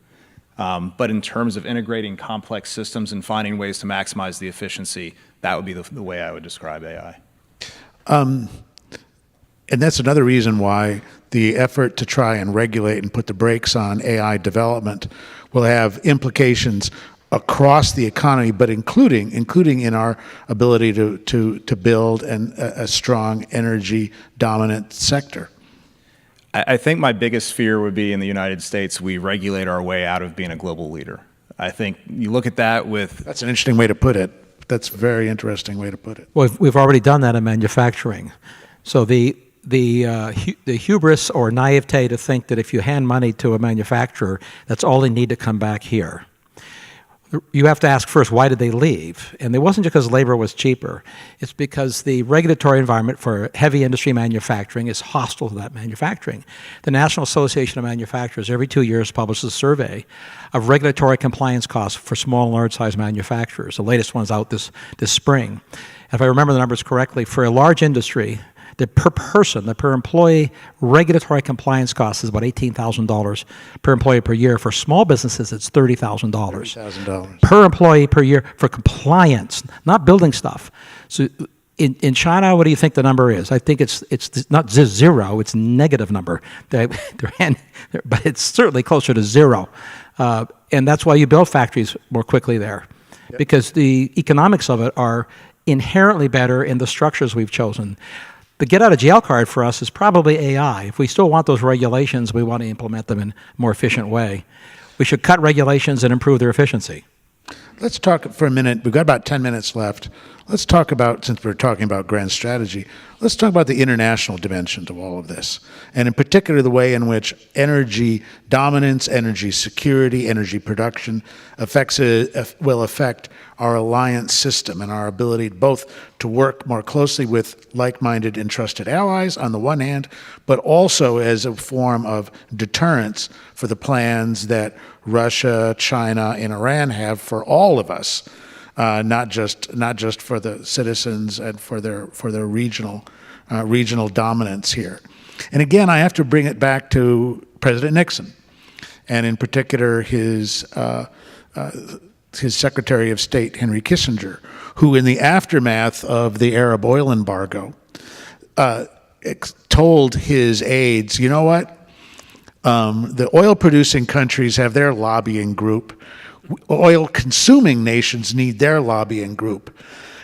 But in terms of integrating complex systems and finding ways to maximize the efficiency, that would be the way I would describe AI. And that's another reason why the effort to try and regulate and put the brakes on AI development will have implications across the economy, but including in our ability to build a strong energy dominant sector. I think my biggest fear would be in the United States, we regulate our way out of being a global leader. I think you look at that with... That's an interesting way to put it. That's a very interesting way to put it. Well, we've already done that in manufacturing. So the hubris or naivete to think that if you hand money to a manufacturer, that's all they need to come back here. You have to ask first, why did they leave? And it wasn't because labor was cheaper. It's because the regulatory environment for heavy industry manufacturing is hostile to that manufacturing. The National Association of Manufacturers every 2 years publishes a survey of regulatory compliance costs for small and large-size manufacturers. The latest one's out this spring. If I remember the numbers correctly, for a large industry, the per employee regulatory compliance cost is about $18,000 per employee per year. For small businesses, it's $30,000. $30,000 per employee per year for compliance, not building stuff. So in China, what do you think the number is? I think it's not zero, it's negative number. But it's certainly closer to zero. And that's why you build factories more quickly there. Yep. Because the economics of it are inherently better in the structures we've chosen. The get out of jail card for us is probably AI. If we still want those regulations, we want to implement them in a more efficient way. We should cut regulations and improve their efficiency. Let's talk for a minute. We've got about 10 minutes left. Let's talk about, since we're talking about grand strategy, let's talk about the international dimension to all of this. And in particular, the way in which energy dominance, energy security, energy production will affect our alliance system and our ability both to work more closely with like-minded and trusted allies on the one hand, but also as a form of deterrence for the plans that Russia, China, and Iran have for all of us. Not just for the citizens and for their regional dominance here. And again, I have to bring it back to President Nixon, and in particular his Secretary of State, Henry Kissinger, who in the aftermath of the Arab oil embargo told his aides, you know what? The oil-producing countries have their lobbying group. Oil-consuming nations need their lobbying group.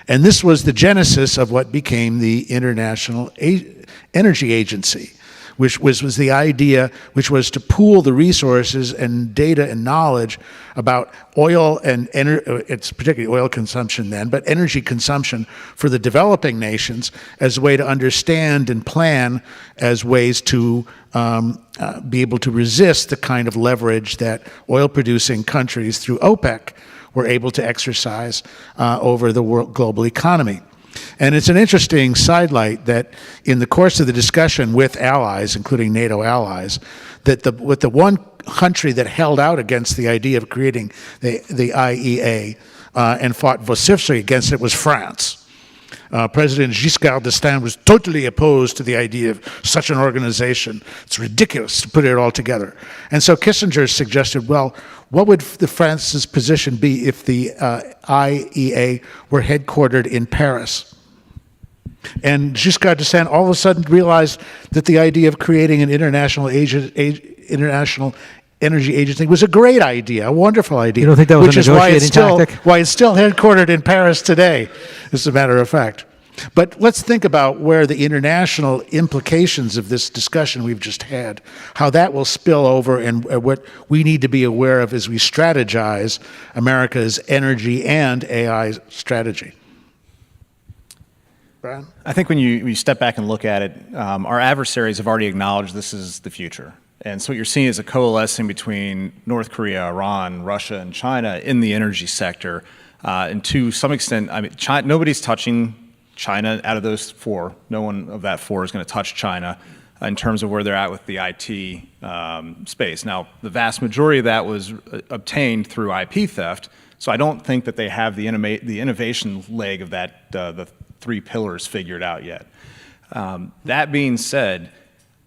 And this was the genesis of what became the International Energy Agency, which was the idea, which was to pool the resources and data and knowledge about oil and it's particularly oil consumption then, but energy consumption for the developing nations as a way to understand and plan as ways to be able to resist the kind of leverage that oil-producing countries through OPEC were able to exercise over the global economy. And it's an interesting sidelight that in the course of the discussion with allies, including NATO allies, that with the one country that held out against the idea of creating the IEA and fought vociferously against it was France. President Giscard d'Estaing was totally opposed to the idea of such an organization. It's ridiculous to put it all together. And so Kissinger suggested, well, what would France's position be if the IEA were headquartered in Paris? And Giscard d'Estaing all of a sudden realized that the idea of creating an international Energy Agency was a great idea, a wonderful idea. You don't think that was which a is why it's negotiating tactic? why it's still headquartered in Paris today, as a matter of fact. But let's think about where the international implications of this discussion we've just had, how that will spill over, and what we need to be aware of as we strategize America's energy and AI strategy. Brian? I think when you step back and look at it, our adversaries have already acknowledged this is the future. And so what you're seeing is a coalescing between North Korea, Iran, Russia, and China in the energy sector. And to some extent, I mean, nobody's touching China out of those four. No one of that four is going to touch China in terms of where they're at with the IT space. Now, the vast majority of that was obtained through IP theft, so I don't think that they have the innovation leg of that, the three pillars figured out yet. That being said,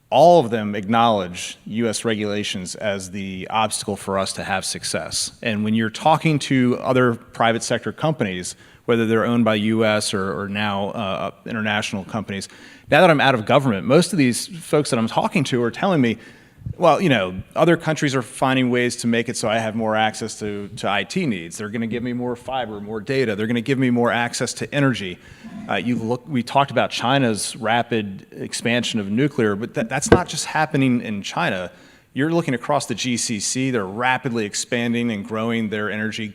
all of them acknowledge U.S. regulations as the obstacle for us to have success. And when you're talking to other private sector companies, whether they're owned by U.S. or now international companies, now that I'm out of government, most of these folks that I'm talking to are telling me, well, you know, other countries are finding ways to make it so I have more access to IT needs. They're going to give me more fiber, more data. They're going to give me more access to energy. We talked about China's rapid expansion of nuclear, but that's not just happening in China. You're looking across the GCC. They're rapidly expanding and growing their energy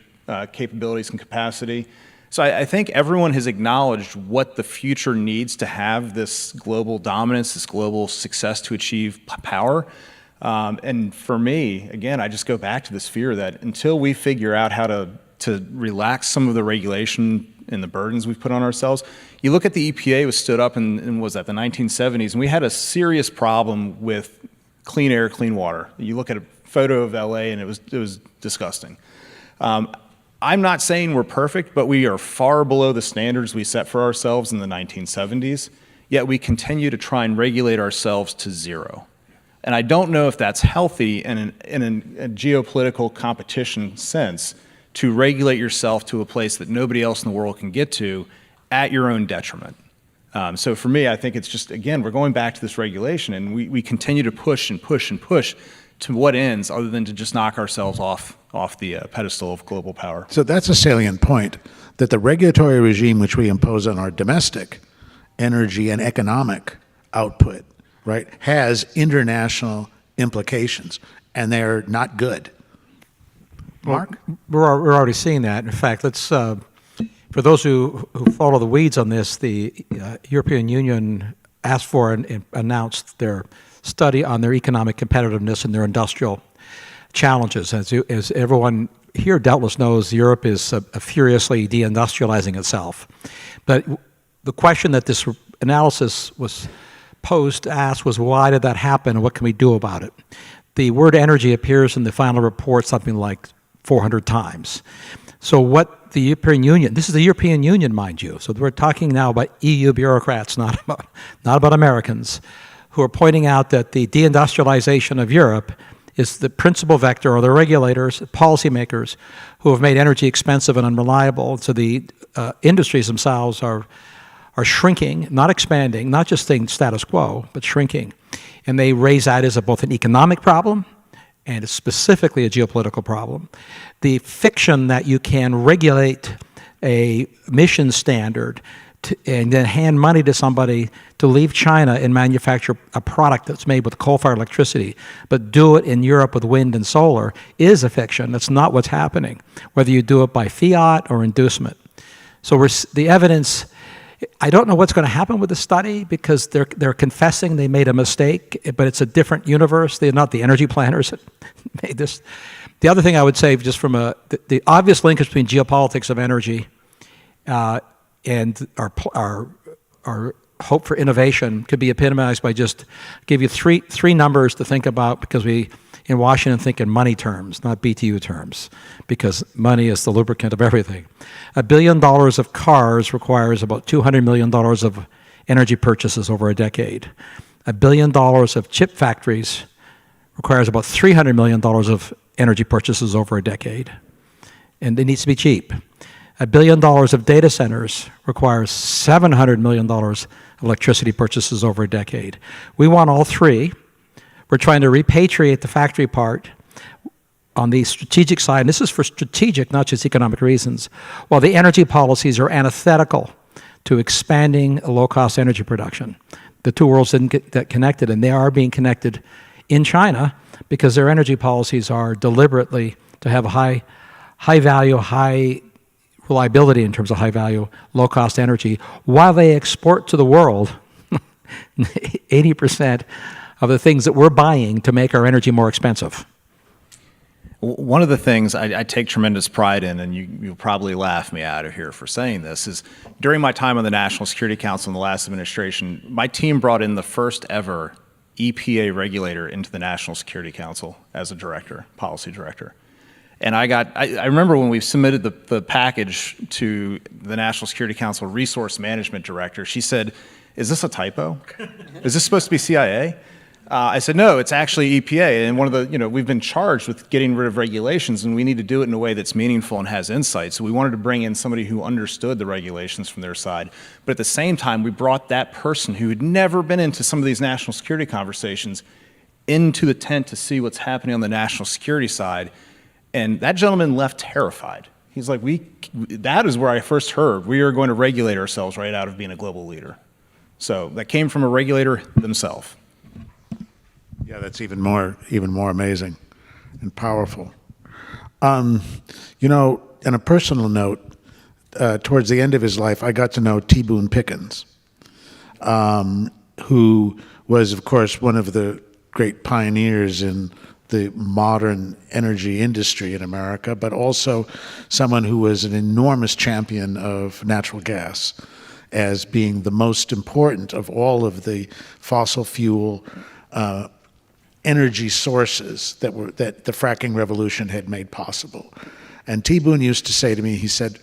capabilities and capacity. So I think everyone has acknowledged what the future needs to have this global dominance, this global success to achieve power. And for me, again, I just go back to this fear that until we figure out how to relax some of the regulation and the burdens we've put on ourselves, you look at the EPA was stood up in was that the 1970s, and we had a serious problem with clean air, clean water. You look at a photo of LA and it was disgusting. I'm not saying we're perfect, but we are far below the standards we set for ourselves in the 1970s, yet we continue to try and regulate ourselves to zero. And I don't know if that's healthy in a geopolitical competition sense to regulate yourself to a place that nobody else in the world can get to at your own detriment. So for me, I think it's just, again, we're going back to this regulation, and we continue to push and push and push to what ends other than to just knock ourselves off the pedestal of global power. So that's a salient point, that the regulatory regime which we impose on our domestic energy and economic output, right, has international implications, and they're not good. Mark? Well, we're already seeing that. In fact, let's for those who follow the weeds on this, the European Union asked for and announced their study on their economic competitiveness and their industrial challenges. As everyone here doubtless knows, Europe is furiously deindustrializing itself. But the question that this analysis was asked was, why did that happen and what can we do about it? The word energy appears in the final report something like 400 times. So what the European Union, this is the European Union, mind you, so we're talking now about EU bureaucrats, not about Americans, who are pointing out that the deindustrialization of Europe is the principal vector, or the regulators, policymakers, who have made energy expensive and unreliable. So the industries themselves are shrinking, not expanding, not just staying status quo, but shrinking. And they raise that as both an economic problem and specifically a geopolitical problem. The fiction that you can regulate a emission standard and then hand money to somebody to leave China and manufacture a product that's made with coal-fired electricity, but do it in Europe with wind and solar, is a fiction. That's not what's happening, whether you do it by fiat or inducement. So the evidence, I don't know what's going to happen with the study because they're confessing they made a mistake, but it's a different universe. They're not the energy planners that made this. The other thing I would say, just from the obvious linkage between geopolitics of energy and our hope for innovation could be epitomized by just give you three numbers to think about, because we in Washington think in money terms, not BTU terms, because money is the lubricant of everything. $1 billion of cars requires about $200 million of energy purchases over a decade. $1 billion of chip factories requires about $300 million of energy purchases over a decade. And it needs to be cheap. $1 billion of data centers requires $700 million of electricity purchases over a decade. We want all three. We're trying to repatriate the factory part on the strategic side, and this is for strategic, not just economic reasons, while the energy policies are antithetical to expanding low-cost energy production. The two worlds didn't get that connected, and they are being connected in China because their energy policies are deliberately to have a high value, high reliability in terms of high value, low-cost energy, while they export to the world 80% of the things that we're buying to make our energy more expensive. One of the things I take tremendous pride in, and you'll probably laugh me out of here for saying this, is during my time on the National Security Council in the last administration, my team brought in the first ever EPA regulator into the National Security Council as a director, policy director. And I remember when we submitted the package to the National Security Council Resource Management Director, she said, "Is this a typo? Is this supposed to be CIA?" I said, "No, it's actually EPA, and one of the, we've been charged with getting rid of regulations, and we need to do it in a way that's meaningful and has insight. So we wanted to bring in somebody who understood the regulations from their side. But at the same time, we brought that person who had never been into some of these national security conversations into the tent to see what's happening on the national security side. And that gentleman left terrified. He's like, that is where I first heard we are going to regulate ourselves right out of being a global leader. So that came from a regulator themselves. Yeah, that's even more amazing and powerful. On a personal note, towards the end of his life, I got to know T. Boone Pickens, who was, of course, one of the great pioneers in the modern energy industry in America, but also someone who was an enormous champion of natural gas as being the most important of all of the fossil fuel energy sources that the fracking revolution had made possible. And T. Boone used to say to me, he said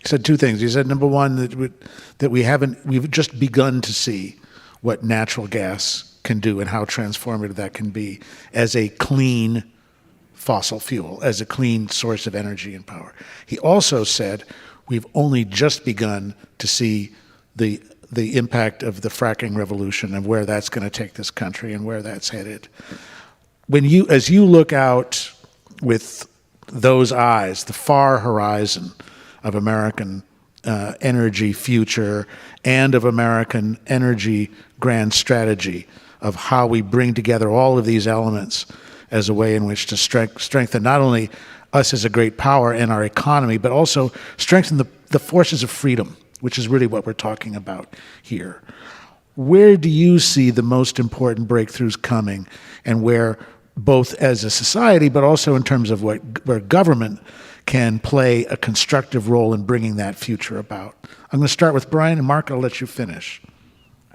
two things. He said, number one, that we've just begun to see what natural gas can do and how transformative that can be as a clean fossil fuel, as a clean source of energy and power. He also said, we've only just begun to see the impact of the fracking revolution and where that's going to take this country and where that's headed. As you look out with those eyes, the far horizon of American energy future and of American energy grand strategy of how we bring together all of these elements as a way in which to strengthen not only us as a great power and our economy, but also strengthen the forces of freedom, which is really what we're talking about here. Where do you see the most important breakthroughs coming, and where, both as a society, but also in terms of where government can play a constructive role in bringing that future about? I'm going to start with Brian, and Mark, I'll let you finish.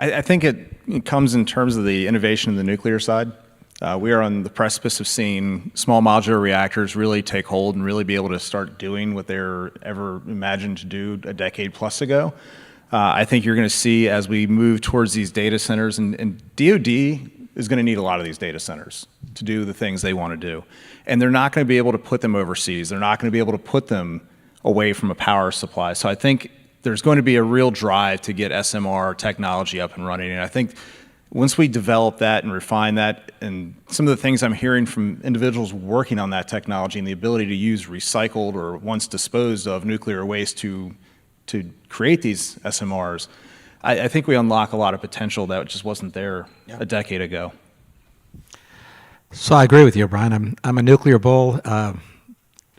I think it comes in terms of the innovation in the nuclear side. We are on the precipice of seeing small modular reactors really take hold and really be able to start doing what they were ever imagined to do a decade plus ago. I think you're going to see as we move towards these data centers, and DoD is going to need a lot of these data centers to do the things they want to do. And they're not going to be able to put them overseas. They're not going to be able to put them away from a power supply. So I think there's going to be a real drive to get SMR technology up and running. And I think once we develop that and refine that, and some of the things I'm hearing from individuals working on that technology and the ability to use recycled or once disposed of nuclear waste to create these SMRs, I think we unlock a lot of potential that just wasn't there a decade ago. So I agree with you, Brian. I'm a nuclear bull.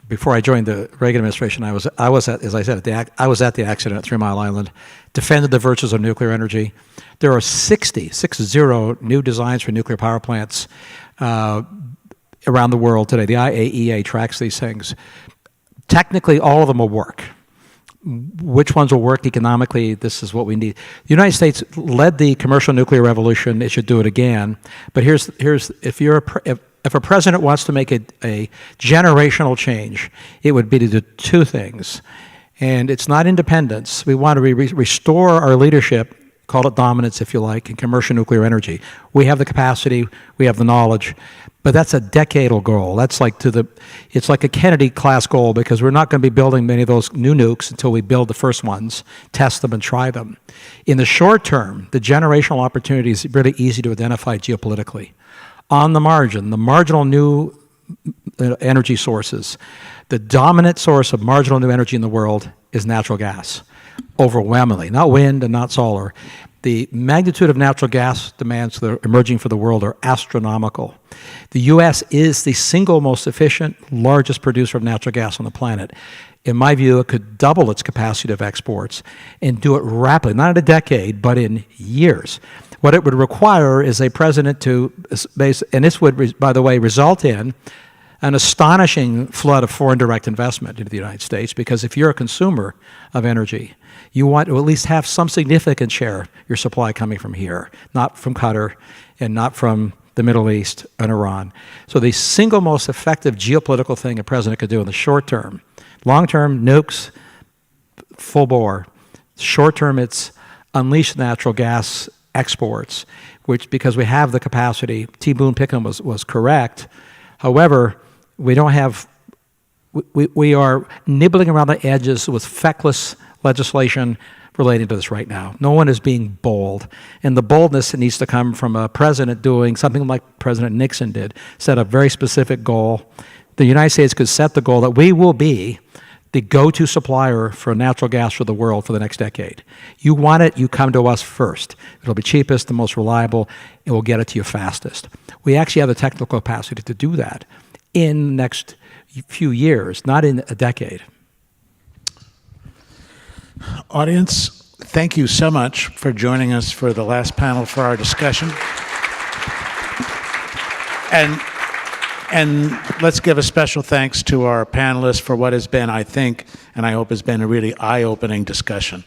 Before I joined the Reagan administration, I was at, as I said, I was at the accident at 3 Mile Island, defended the virtues of nuclear energy. There are 60 new designs for nuclear power plants around the world today. The IAEA tracks these things. Technically, all of them will work. Which ones will work economically? This is what we need. The United States led the commercial nuclear revolution. It should do it again. But here's if a president wants to make a generational change, it would be to do two things. And it's not independence. We want to restore our leadership, call it dominance if you like, in commercial nuclear energy. We have the capacity, we have the knowledge, but that's a decadal goal. That's it's like a Kennedy class goal, because we're not going to be building many of those new nukes until we build the first ones, test them and try them. In the short term, the generational opportunity is really easy to identify geopolitically. On the margin, the marginal new energy sources. The dominant source of marginal new energy in the world is natural gas, overwhelmingly, not wind and not solar. The magnitude of natural gas demands that are emerging for the world are astronomical. The U.S. is the single most efficient, largest producer of natural gas on the planet. In my view, it could double its capacity of exports and do it rapidly, not in a decade, but in years. What it would require is a president to base, and this would, by the way, result in an astonishing flood of foreign direct investment into the United States, because if you're a consumer of energy, you want to at least have some significant share of your supply coming from here, not from Qatar and not from the Middle East and Iran. So the single most effective geopolitical thing a president could do in the short term, long term, nukes, full bore. Short term, it's unleash natural gas exports, which, because we have the capacity, T. Boone Pickens was correct. However, we don't have, we are nibbling around the edges with feckless legislation relating to this right now. No one is being bold. And the boldness needs to come from a president doing something like President Nixon did, set a very specific goal. The United States could set the goal that we will be the go-to supplier for natural gas for the world for the next decade. You want it, you come to us first. It'll be cheapest, the most reliable, and we'll get it to you fastest. We actually have the technical capacity to do that in the next few years, not in a decade. Audience, thank you so much for joining us for the last panel for our discussion. And let's give a special thanks to our panelists for what has been, I think, and I hope has been a really eye-opening discussion.